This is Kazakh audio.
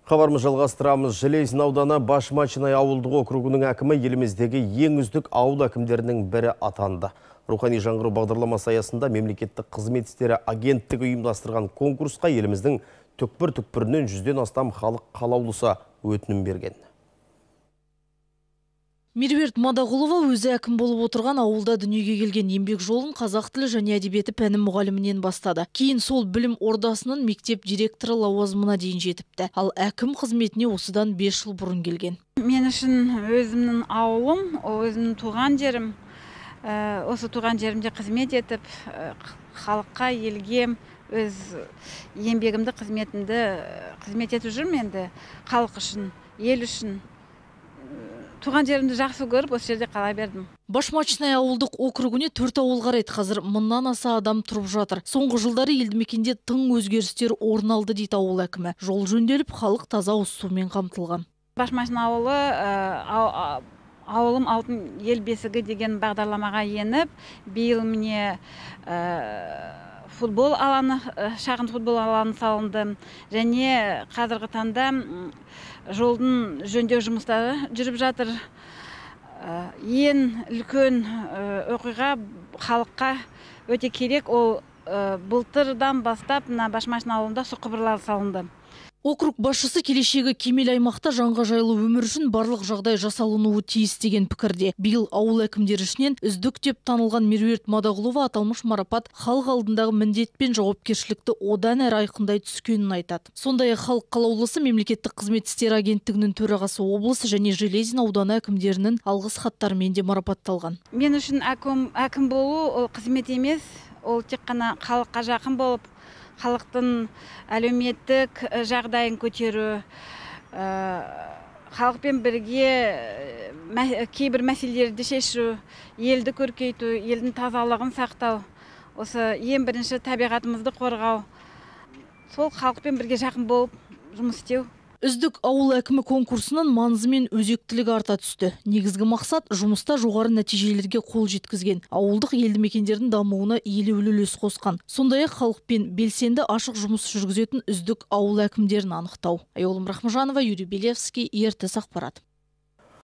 Хабарымыз жалғастырамыз. Железин ауданы Башмачинай ауылдық округінің әкімі еліміздегі ең үздік ауыл әкімдерінің бірі атанды. Рухани жаңғыру бағдарламасы аясында мемлекеттік қызмет істері агенттігі ұйымдастырған конкурсқа еліміздің түкпір-түкпірінен 100-ден астам халық қалаулысы өтінім берген. Меруерт Мадағұлова өзі әкім болып отырған ауылда дүниеге келген еңбек жолын қазақ тілі және әдебиеті пәні мұғалімінен бастады. Кейін сол білім ордасының мектеп директоры лауазымына дейін жетіпті. Ал әкім қызметіне осыдан 5 жыл бұрын келген. Мен үшін өзімнің ауылым, өзімнің туған жерім. Осы туған жерімде қызмет етіп, халыққа, елге өз еңбегімді, қызмет етіп жүрмін енді. Халық үшін, ел үшін. Туған жерімді жақсы көріп, осы жерде қала бердім. Башмачинай ауылдық округіне 4 ауыл қарайды. Қазір 1000-нан аса адам тұрып жатыр. Соңғы жылдары елді мекенде тың өзгерістер орын алды дейді ауыл әкімі. Жол жөнделіп, халық таза ауыз сумен қамтылған. Башмачинай ауылым алтын ел бесігі деген бағдарламаға еніп, биыл міне футбол алаңы, шағын футбол алаңы салынды. Және қазіргі таңда жолдың жөндеу жұмыстары жүріп жатыр. Ең үлкен оқиға халыққа өте керек. Ол былтырдан бастап Башмачинай ауылында су құбырлары салынды. Округ басшысы келешегі кемел аймақта жанға жайлы өмір үшін барлық жағдай жасалынуы тиіс деген пікірде. Биыл ауыл әкімдері ішінен үздік деп танылған Меруерт Мадағұлова аталмыш марапат халық алдындағы міндет пен жауапкершілікті одан әрі айқындай түскенін айтады. Сондай-ақ халық қалаулысы мемлекеттік қызмет істері агенттігінің төрағасы облысы және Железин ауданы әкімдерінің алғыс хаттарымен де марапатталған. Мен үшін әкім болу ол қызмет емес, ол тек қана халыққа жақын болып, халықтың әлеуметтік жағдайын көтеру, халықпен бірге кейбір мәселелерді шешу, елді көркейту, елдің тазалығын сақтау, осы ең бірінші табиғатымызды қорғау, сол халықпен бірге жақын болып жұмыс істеу. Үздік ауыл әкімі конкурсының маңызы мен өзектілігі арта түсті. Негізгі мақсат жұмыста жоғары нәтижелерге қол жеткізген. Ауылдық елді мекендердің дамуына елеулі үлес қосқан. Сондай-ақ халықпен белсенді ашық жұмыс жүргізетін үздік ауыл әкімдерін анықтау. Айолым Рахмажанова, Юрий Белевский, ертіс ақпарат.